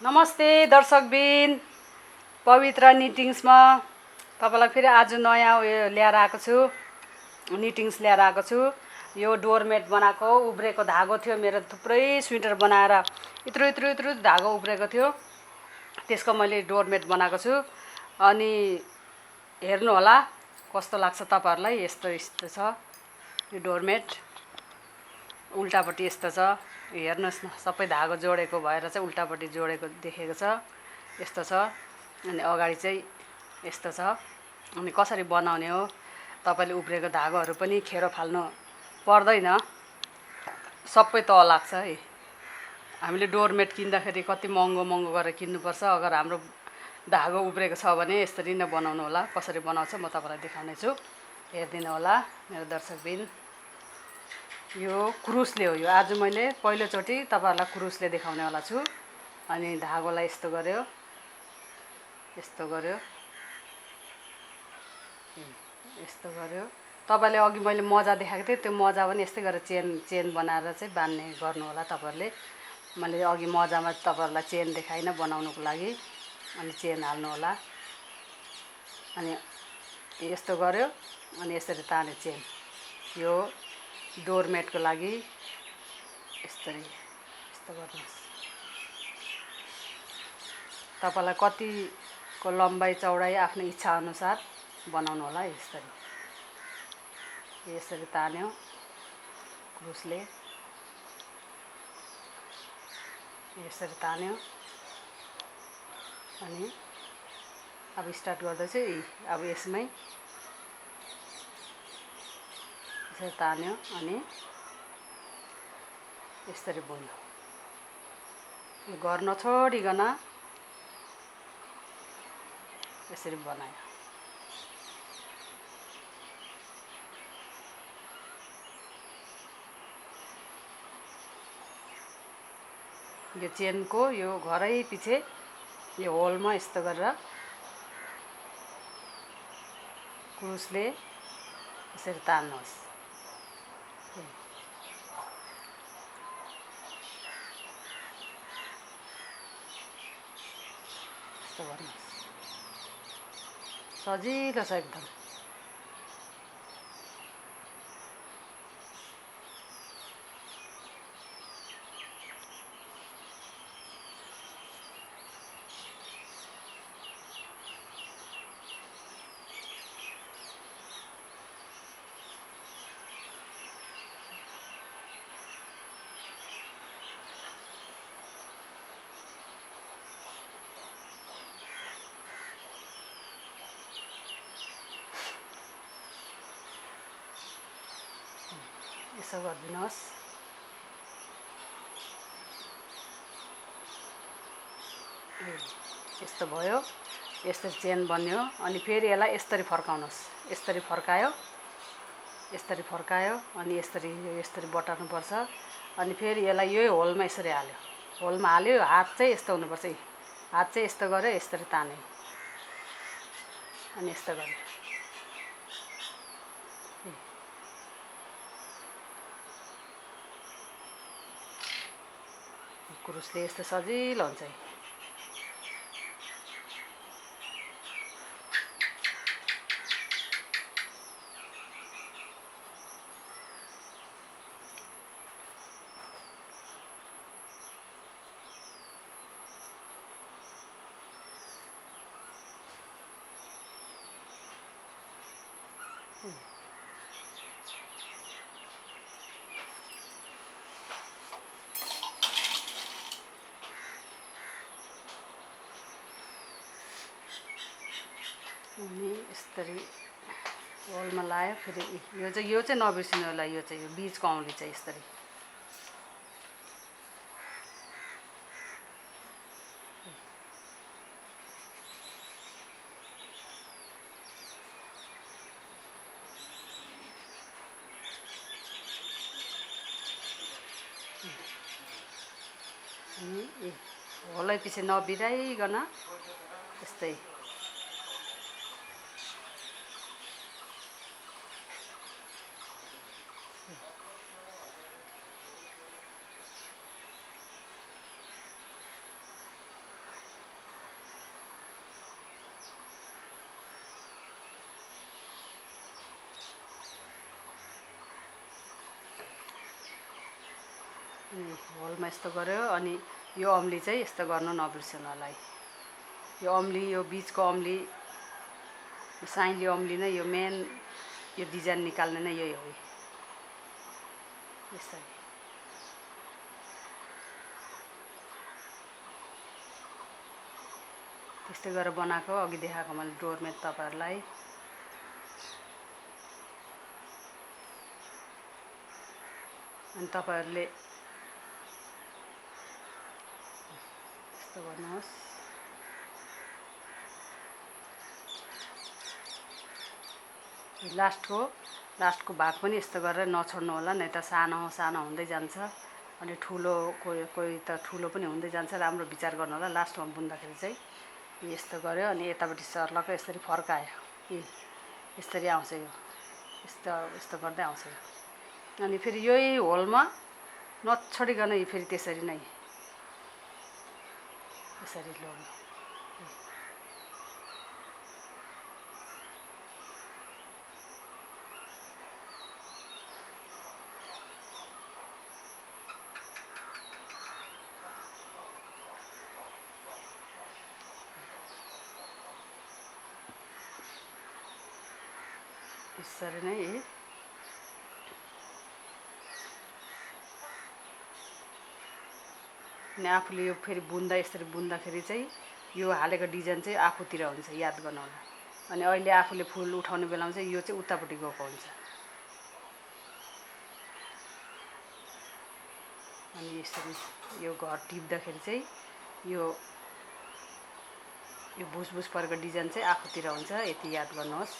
नमस्ते दर्शकबिन, पवित्र निटिङ्समा तपाईलाई फेरि आज नयाँ उयो ल्याएर आएको छु। निटिङ्स ल्याएर आएको छु। यो डोरमेट बनाएको उब्रेको धागो थियो मेरो, थुप्रै स्वेटर बनाएर इत्रु इत्रु इत्रु धागो उब्रेको थियो, त्यसको मैले डोरमेट बनाएको छु। अनि हेर्नु होला कस्तो लाग्छ तपाईहरुलाई। यस्तो यस्तो छ यो डोरमेट, उल्टापट्टि यस्तो छ। हेर्नुस् न, सबै धागो जोडेको भएर चाहिँ उल्टापट्टि जोडेको देखेको छ, यस्तो छ। अनि अगाडि चाहिँ यस्तो छ। अनि कसरी बनाउने हो, तपाईले उब्रेको धागोहरू पनि खेरो फाल्नु पर्दैन, सबै तह लाग्छ है। हामीले डोरमेट किन्दाखेरि कति महँगो महँगो गरेर किन्नुपर्छ। अगर हाम्रो धागो उब्रेको छ भने यसरी नै बनाउनु होला। कसरी बनाउँछ म तपाईलाई देखाउने छु, हेरिदिनु होला मेरो दर्शकबिन। यो क्रुसले हो। यो आज मैले पहिलोचोटि तपाईहरुलाई क्रुसले देखाउने वाला छु। अनि धागोलाई यस्तो गर्यो, यस्तो गर्यो, यस्तो गर्यो। तपाईले अघि मैले मजा देखाएको थिएँ, त्यो मजा पनि यस्तै गरेर चेन बनाएर चाहिँ बान्ने गर्नु होला तपाईहरुले। मैले अघि मजामा तपाईहरुलाई चेन देखाइन बनाउनुको लागि। अनि चेन हाल्नु होला। अनि यस्तो गर्यो, अनि यसरी तान्यो चेन। यो डोरमेटको लागि यसरी यस्तो गर्नुहोस्। तपाईलाई कतिको लम्बाइ चौडाइ आफ्नो इच्छा अनुसार बनाउनु होला। यसरी तान्यो क्रुसले, यसरी तान्यो। अनि अब स्टार्ट गर्दैछु। अब यसमै यसरी तान्यो अनि यसरी बुन्यो। यो घर नछोडिकन यसरी बनायो। यो चेनको यो घरै पछि यो होलमा यस्तो गरेर क्रुसले यसरी तान्नुहोस्। यस्तो गर्नुहोस्। सजिलो छ एकदम। यसो गरिदिनुहोस्। यस्तो भयो। यसरी चेन बन्यो। अनि फेरि यसलाई यसरी फर्काउनुहोस्। यसरी फर्कायो, यसरी फर्कायो। अनि यसरी बटार्नुपर्छ। अनि फेरि यसलाई यही होलमा यसरी हाल्यो। होलमा हाल्यो। हात चाहिँ यस्तो हुनुपर्छ। हात चाहिँ यस्तो गर्यो, यसरी तान्यो। अनि यस्तो गर्यो। क्रुसले यस्तो सजिलो हुन्छ। अनि यसरी होलमा लायो। फेरि यो चाहिँ नबिर्सिनु होला। यो चाहिँ यो बीचको औँली चाहिँ यसरी अनि होलै पछि नबिराइकन यस्तै अनि होलमा यस्तो गर्यो। अनि यो अम्ली चाहिँ यस्तो गर्नु नबिर्सनु होला है। यो अम्ली, यो बिचको अम्ली, साइली अम्ली नै यो मेन, यो डिजाइन निकाल्ने नै यही हो। यसरी त्यस्तै गरेर बनाएको अघि देखाएको मैले डोरमेट तपाईँहरूलाई। अनि तपाईँहरूले यस्तो गर्नुहोस्। लास्टको भाग पनि यस्तो गरेर नछोड्नु होला, नै त सानो सानो हुँदै जान्छ। अनि ठुलो कोही त ठुलो पनि हुँदै जान्छ। राम्रो विचार गर्नु होला लास्टमा बुन्दाखेरि चाहिँ। यस्तो गर्यो अनि यतापट्टि सर्लक्क यसरी फर्कायो। यसरी आउँछ यो, यस्तो गर्दै आउँछ यो। अनि फेरि यही होलमा नछोडिकन फेरि त्यसरी नै यसरी लग्यो। यसरी नै अनि आफूले यो फेरि यसरी बुन्दाखेरि चाहिँ यो हालेको डिजाइन चाहिँ आफूतिर हुन्छ, याद गर्नु होला। अनि अहिले आफूले फुल उठाउने बेलामा चाहिँ यो चाहिँ उतापट्टि गएको हुन्छ। अनि यसरी यो घर टिप्दाखेरि चाहिँ यो भुसभुस परेको डिजाइन चाहिँ आफूतिर हुन्छ, यति याद गर्नुहोस्।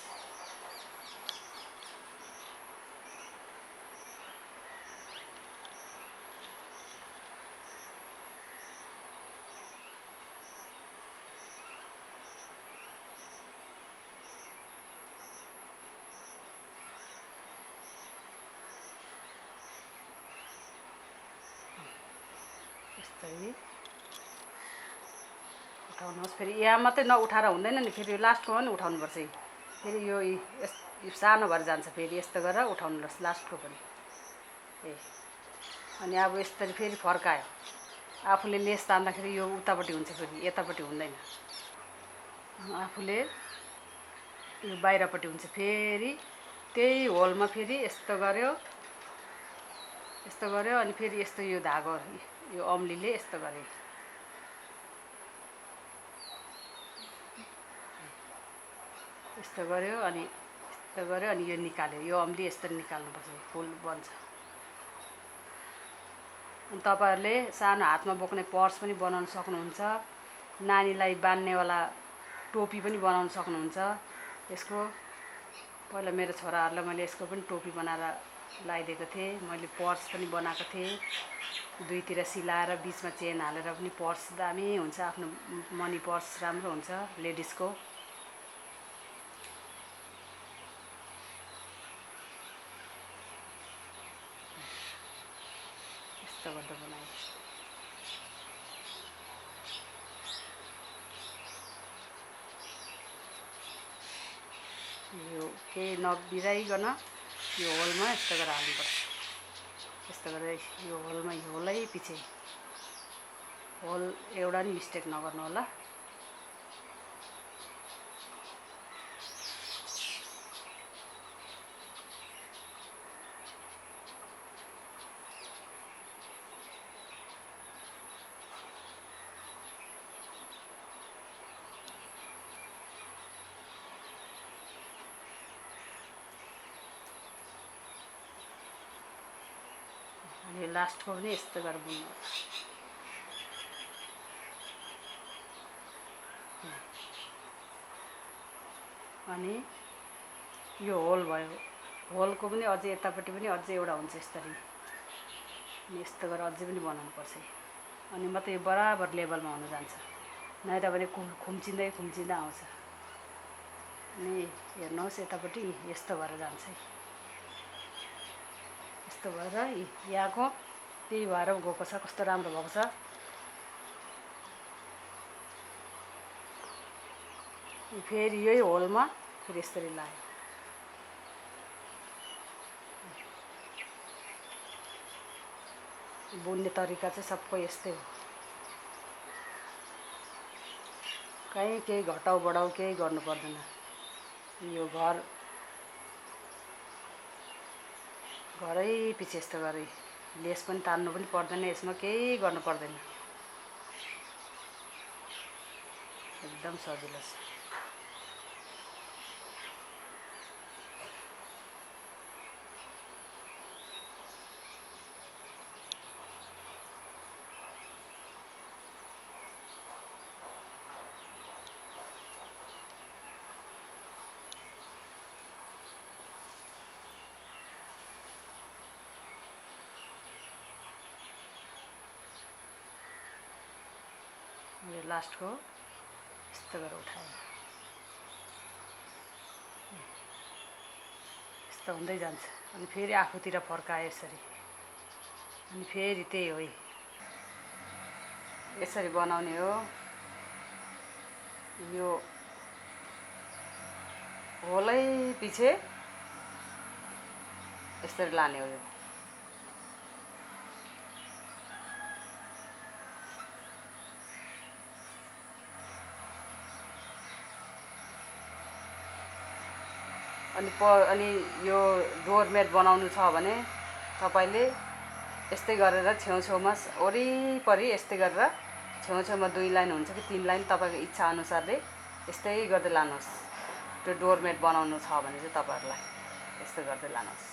यस्तै उठाउनुहोस्। फेरि यहाँ मात्रै नउठाएर हुँदैन नि, फेरि लास्टको पनि उठाउनुपर्छ। फेरि यो सानो भएर जान्छ। फेरि यस्तो गरेर उठाउनुहोस् लास्टको पनि। अनि अब यसरी फेरि फर्कायो। आफूले लेस तान्दाखेरि यो उतापट्टि हुन्छ, फेरि यतापट्टि हुँदैन। आफूले यो बाहिरपट्टि हुन्छ। फेरि त्यही होलमा फेरि यस्तो गर्यो अनि फेरि यस्तो यो धागो यो अम्लीले यस्तो गरे। यस्तो गर्यो अनि यो निकाल्यो। यो अम्ली यसरी निकाल्नुपर्छ, फुल बन्छ। अनि तपाईँहरूले सानो हातमा बोक्ने पर्स पनि बनाउन सक्नुहुन्छ। नानीलाई बान्नेवाला टोपी पनि बनाउन सक्नुहुन्छ। यसको पहिला मेरो छोराहरूलाई मैले यसको पनि टोपी बनाएर लगाइदिएको थिएँ। मैले पर्स पनि बनाएको थिएँ, दुईतिर सिलाएर बिचमा चेन हालेर पनि पर्स दामी हुन्छ। आफ्नो मनी पर्स राम्रो हुन्छ लेडिजको। यस्तो गर्दा बनाएँ। यो केही नबिराइकन यो होलमा यस्तो गरेर हाल्नुपर्छ। यस्तो गरेर यो होलमा होलै पछि होल एउटा नि मिस्टेक नगर्नु होला। अनि लास्टको पनि यस्तो गरेर बुन्नु। अनि यो होल भयो। होलको पनि अझै यतापट्टि पनि अझै एउटा हुन्छ यसरी। अनि यस्तो गरेर अझै पनि बनाउनुपर्छ। अनि मात्रै यो बराबर लेभलमा हुन जान्छ, नै त भने खुम्चिँदै आउँछ। अनि हेर्नुहोस् यतापट्टि यस्तो भएर जान्छ। यस्तो भएर यहाँको त्यही भएर गएको छ, कस्तो राम्रो भएको छ। फेरि यही होलमा फेरि यसरी लाग्यो। बुन्ने तरिका चाहिँ सबै यस्तै हो। कहीँ केही घटाउ बढाउ केही गर्नु पर्दैन। यो घरै पछि यस्तो गरी लेस पनि तान्नु पनि पर्दैन, यसमा केही गर्नु पर्दैन, एकदम सजिलो छ। यो लास्टको यस्तो गरेर उठायो, यस्तो हुँदै जान्छ। अनि फेरि आफूतिर फर्कायो यसरी, अनि फेरि त्यही हो, यसरी बनाउने हो। यो होलै पछि यसरी लाने हो। यो अनि यो डोरमेट बनाउनु छ भने तपाईले यस्तै गरेर छेउछेउमा वरिपरि यस्तै गरेर छेउछेउमा 2 लाइन हुन्छ कि 3 लाइन तपाईको इच्छा अनुसारले यस्तै गर्दै लानुहोस्। त्यो डोरमेट बनाउनु छ भने चाहिँ तपाईहरुलाई यस्तो गर्दै लानुहोस्।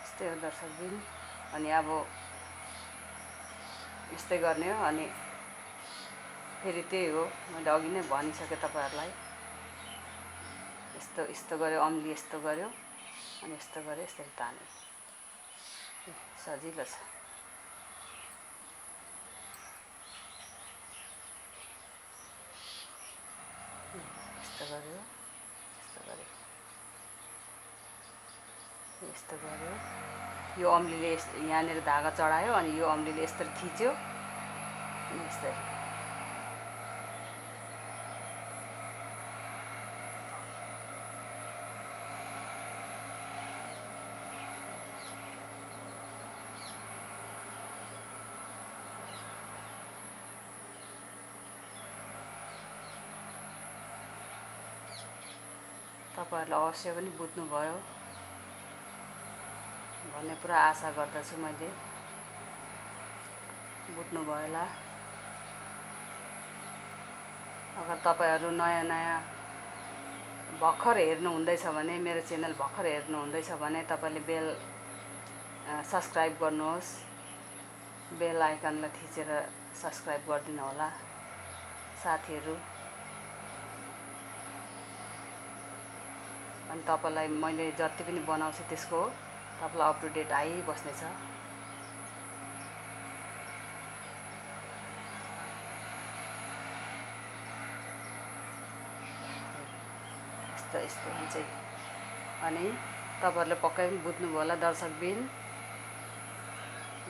यस्तै हो दर्शकबिन। अनि अब यस्तै गर्ने हो। अनि फेरि त्यही हो, मैले अघि नै भनिसके तपाईहरुलाई। यस्तो गर्यो, अम्ली यस्तो गर्यो, अनि यस्तो गर्यो, यसरी तान्यो, सजिलो छ। यस्तो गर्यो, यस्तो गर्यो। यो अम्लीले यहाँनिर धागा चढायो, अनि यो अम्लीले यसरी थिच्यो, अनि यसरी तपाईहरुले अवश्य पनि बुझ्नुभयो भन्ने पुरा आशा गर्दछु मैले। बुझ्नुभयो होला। अगर तपाईहरु नयाँ भर्खर हेर्नु हुँदैछ भने, मेरो च्यानल भर्खर हेर्नु हुँदैछ भने तपाईले बेल सब्स्क्राइब गर्नुहोस्। बेल आइकनलाई थिचेर सब्स्क्राइब गरिदिनु होला साथीहरु। अनि तपाईलाई मैले जति पनि बनाउँछु त्यसको तपाईलाई अप टु डेट आइबस्नेछ। यस्तो हुन्छ। अनि तपाईहरुले पक्कै पनि बुझ्नुभयो होला दर्शकबिन।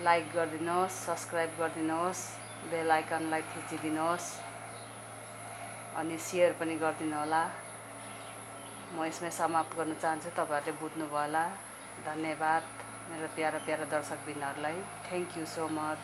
लाइक गरिदिनुहोस्, सब्स्क्राइब गरिदिनुहोस्, बेल आइकनलाई थिचिदिनुहोस्, अनि शेयर पनि गरिदिनु होला। म यसमै समाप्त गर्न चाहन्छु। तपाईहरुले बुझ्नुभयो होला। धन्यवाद मेरो प्यारा दर्शकबिनहरुलाई। Thank you so much.